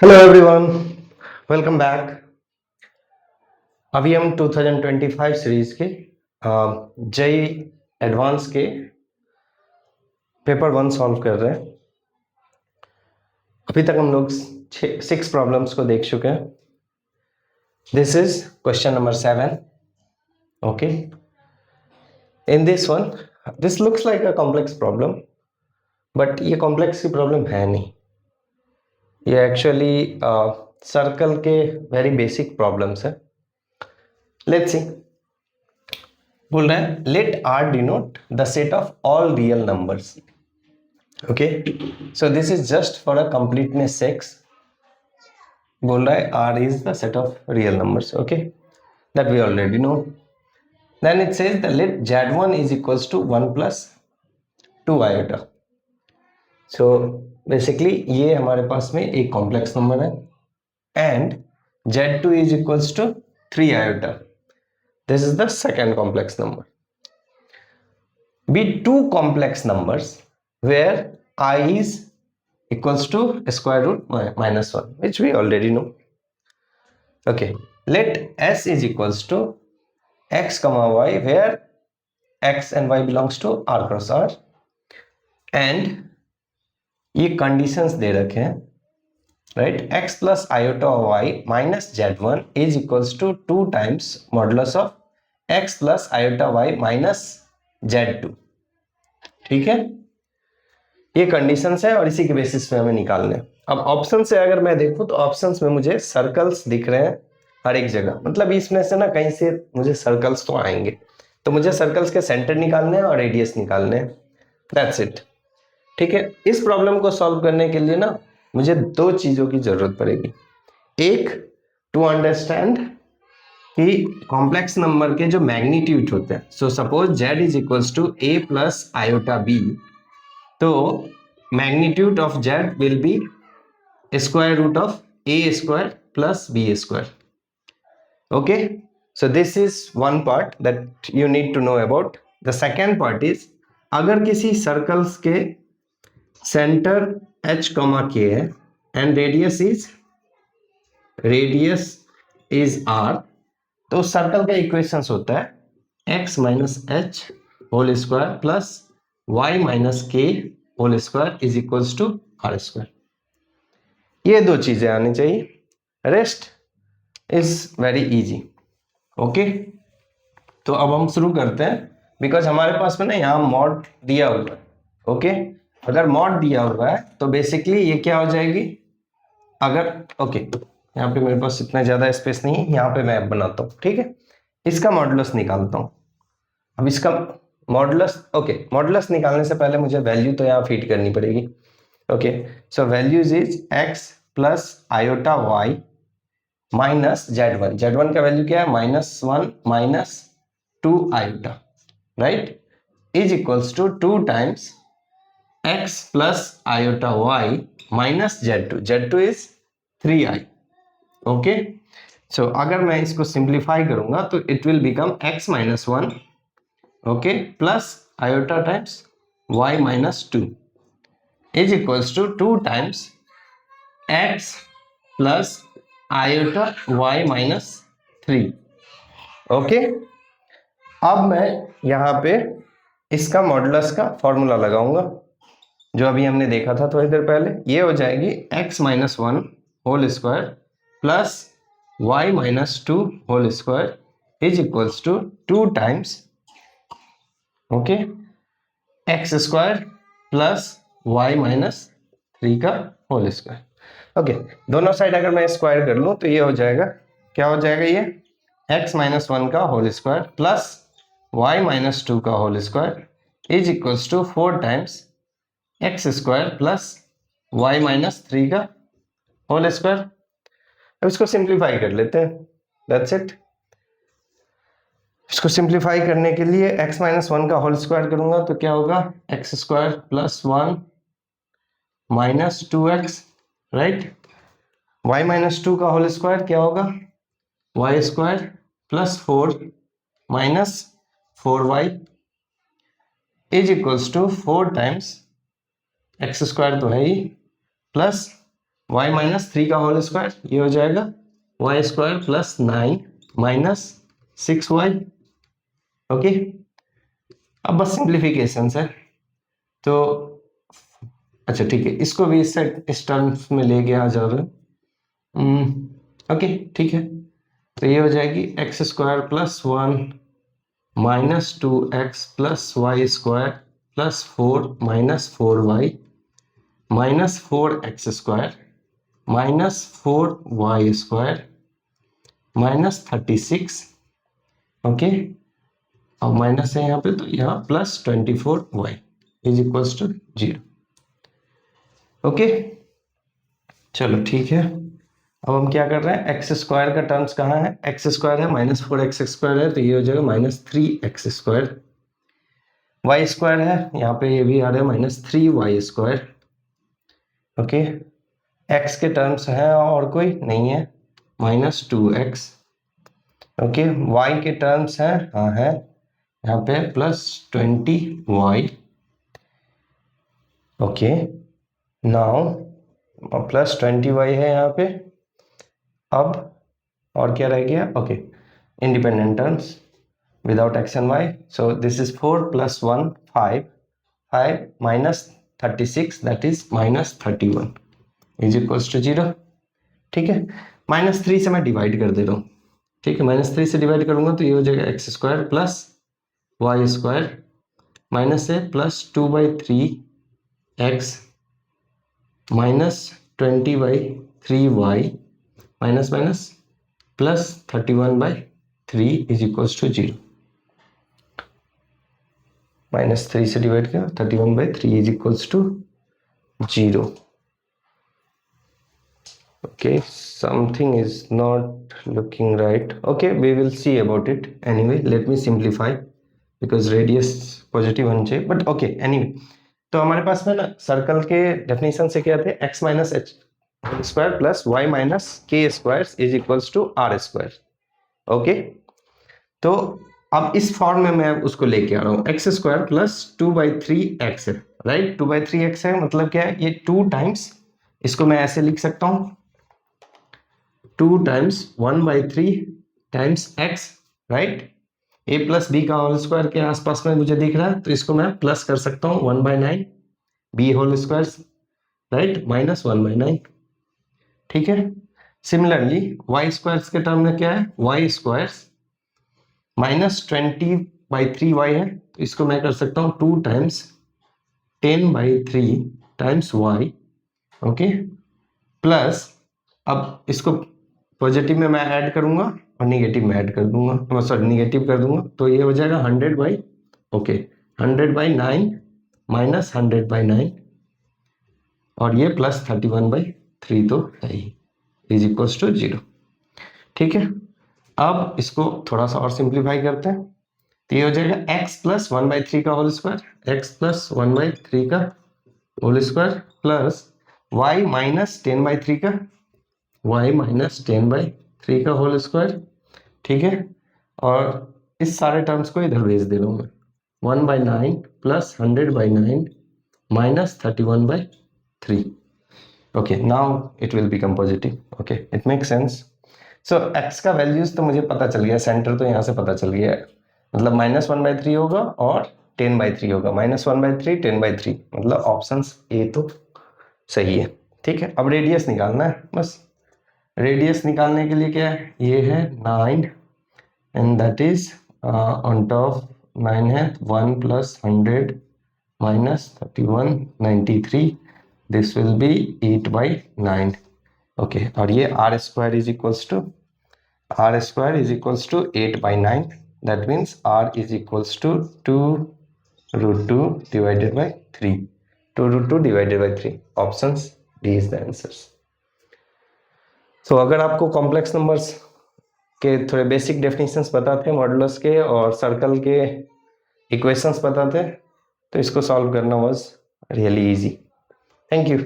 Hello everyone, welcome back. अभी हम 2025 series के जेई एडवांस के पेपर 1 सॉल्व कर रहे हैं। अभी तक हम लोग 6 प्रॉब्लम्स को देख चुके हैं। This is question number 7। Okay, in this one this looks like a complex problem, but ये कॉम्प्लेक्स की प्रॉब्लम है नहीं। ये एक्चुअली सर्कल के वेरी बेसिक प्रॉब्लम्स है। Let's see. बोल रहा है let R denote the set of all real numbers. Okay, so this is just for a completeness sakes. बोल रहा है R is the set of real numbers. Okay, that we already know. Then it says the let z1 is equals to 1 plus 2 iota. So basically ये हमारे पास में एक complex number है and z2 is equals to 3 iota. This is the second complex number. Be two complex numbers where I is equals to square root minus 1, which we already know. Okay, let S is equals to x comma y where x and y belongs to r cross r, and ये conditions दे रखे हैं, right? x plus iota y minus z1 is equals to 2 times modulus of x plus iota y minus z2. ठीक है, ये conditions है और इसी के बेसिस पे हमें निकालने हैं। अब ऑप्शन से अगर मैं देखूं तो ऑप्शंस में मुझे सर्कल्स दिख रहे हैं हर एक जगह, मतलब इसमें से ना कहीं से मुझे सर्कल्स तो आएंगे, तो मुझे सर्कल्स के सेंटर निकालने हैं और रेडियस निकालने हैं। That's it. ठीक है, इस प्रॉब्लम को सॉल्व करने के लिए ना मुझे दो चीजों की जरूरत पड़ेगी। एक, टू अंडरस्टैंड कि कॉम्प्लेक्स नंबर के जो मैग्नीट्यूड होते हैं, so suppose z is equals to a plus iota b, तो magnitude of z will be square root of a square plus b square. Okay, so this is one part that you need to know about. The second part is, अगर किसी circles के centre h k है and radius is r, तो circle का equations होता है x minus h whole square plus y minus k whole square is equals to r square. ये दो चीजें आनी चाहिए, rest is very easy. Okay, तो अब हम शुरू करते हैं, बिकॉज हमारे पास में ना यहाँ मॉड दिया हुआ है। ओके, अगर मॉड दिया हुआ है तो बेसिकली ये क्या हो जाएगी, अगर ओके यहाँ पे मेरे पास इतना ज्यादा स्पेस नहीं है, यहाँ पे मैं बनाता हूँ। ठीक है, इसका मॉडुलस निकालता हूँ। अब इसका मॉडुलस, ओके, मॉडुलस निकालने से पहले मुझे वैल्यू तो यहाँ फीड करनी पड़ेगी। Okay, so values is x plus iota y minus z1। z1 का वैल्यू क्या है, -1 minus 2 iota, right, is equals to 2 times x plus iota y minus z2। z2 is 3i। Okay, so अगर मैं इसको simplify करूंगा तो it will become x minus 1, okay, plus iota times y minus 2 is equals to 2 times x plus iota y minus 3। Okay, अब मैं यहाँ पे इसका मॉडुलस का फॉर्मूला लगाऊंगा जो अभी हमने देखा था थोड़ी देर पहले। ये हो जाएगी x minus 1 whole square plus y minus 2 whole square is equals to 2 times, okay, x square plus y minus 3 का होल स्क्वायर। ओके, दोनों साइड अगर मैं स्क्वायर कर लूं तो ये हो जाएगा, क्या हो जाएगा, ये x माइनस 1 का whole square plus y minus 2 का whole square is equals to 4 times x square plus y minus 3 का होल स्क्वायर। अब इसको सिंप्लीफाई कर लेते हैं, दैट्स इट। इसको सिंप्लीफाई करने के लिए x माइनस 1 का होल स्क्वायर करूंगा तो क्या होगा, x square plus 1 minus 2x, right, y minus 2 का होल स्क्वायर क्या होगा, y square plus 4 minus 4y is equals to 4 times x square तो है ही प्लस y माइनस 3 का होल स्क्वायर, ये हो जाएगा y square plus 9 minus 6y। Okay, अब बस सिंप्लीफिकेशन है तो अच्छा ठीक है, इसको भी इस टर्म्स में ले गया जा रहा है। ओके ठीक है, तो ये हो जाएगी x square plus 1 minus 2x plus y square plus 4 minus 4y minus 4x square minus 4y square minus 36। Okay, अब माइनस है यहाँ पे तो यहाँ plus 24y is equals to 0। Okay चलो ठीक है, अब हम क्या कर रहे हैं, एक्स स्क्वायर का टर्म्स कहाँ है, एक्स स्क्वायर है माइनस 4x स्क्वायर है तो ये हो जाएगा minus 3x square. Y square है यहाँ पे, ये भी आ रहा है minus 3y square. Okay, x के टर्म्स है और कोई नहीं है, माइनस 2x। ओके, y के टर्म्स है, हाँ है यहाँ पे plus 20y। Okay, now plus 20y है यहाँ पे। अब और क्या रह गया, okay independent terms without x and y, so this is 4 plus 1 5 5 minus 36 that is minus 31 is equals to 0। ठीक है, माइनस 3 से मैं डिवाइड कर दे रहा हूँ। ठीक है, माइनस 3 से डिवाइड करूंगा तो ये हो जाएगा x square plus y square minus है plus 2/3 x minus 20/3y minus minus plus 31/3 is equals to 0। Minus 3 से डिवाइड किया 31/3 is equals to 0। Okay, something is not looking right. Okay, we will see about it. Anyway, let me simplify because radius positive होना चाहिए, but okay anyway. तो हमारे पास में ना circle के डेफिनेशन से क्या थे, x minus h square plus y minus k square is equals to r square. Okay, तो अब इस फॉर्म में मैं उसको लेके आ रहा हूँ, एक्स स्क्वायर प्लस 2/3x है, राइट। 2/3x है मतलब क्या है, ये 2 टाइम्स, इसको मैं ऐसे लिख सकता हूँ 2 times 1/3 times x, right. a plus b का होल स्क्वायर के आसपास में मुझे दिख रहा है तो इसको मैं प्लस कर सकता हूँ 1/9 b whole square, right, minus 1/9। ठीक है, सिमिलरली y स्क्वायर के टर्म में क्या है, y स्क्वायर माइनस 20/3y है तो इसको मैं कर सकता हूँ 2 times 10/3 times y। Okay, plus अब इसको पॉजिटिव में मैं ऐड करूंगा और निगेटिव में ऐड कर दूंगा, सॉरी निगेटिव कर दूंगा तो ये हो जाएगा 100/9 माइनस 100/9 और ये प्लस 31/3 तो है ही, इज इक्वल्स टू 0। ठीक है, अब इसको थोड़ा सा और सिंप्लीफाई करते हैं तो ये हो जाएगा x प्लस 1/3 का होल स्क्वायर, x प्लस 1/3 का whole square plus y minus 10/3 का y माइनस 10/3 का होल स्क्वायर। ठीक है, और इस सारे टर्म्स को इधर भेज दे रहा हूँ मैं, 1/9 plus 100/9 minus 31/3। Okay, now it will become positive. Okay, it make sense. So x का वैल्यूज तो मुझे पता चल गया, सेंटर तो यहाँ से पता चल गया है, मतलब -1/3 होगा और 10/3 होगा, -1/3 10/3, मतलब ऑप्शन ए तो सही है। ठीक है, अब रेडियस निकालना है, बस रेडियस निकालने के लिए क्या है, ये है 9 and that is on top 9 है 1 plus 100 minus 31 93, this will be 8/9। Okay, और ये R square is equals to 8/9, that means r is equals to 2√2 divided by 3, 2√2 divided by 3, option D is the answers. तो अगर आपको complex numbers के थोड़े basic definitions पता थे, मॉडुलस के और सर्कल के इक्वेशंस पता थे, तो इसको सॉल्व करना was really easy. Thank you.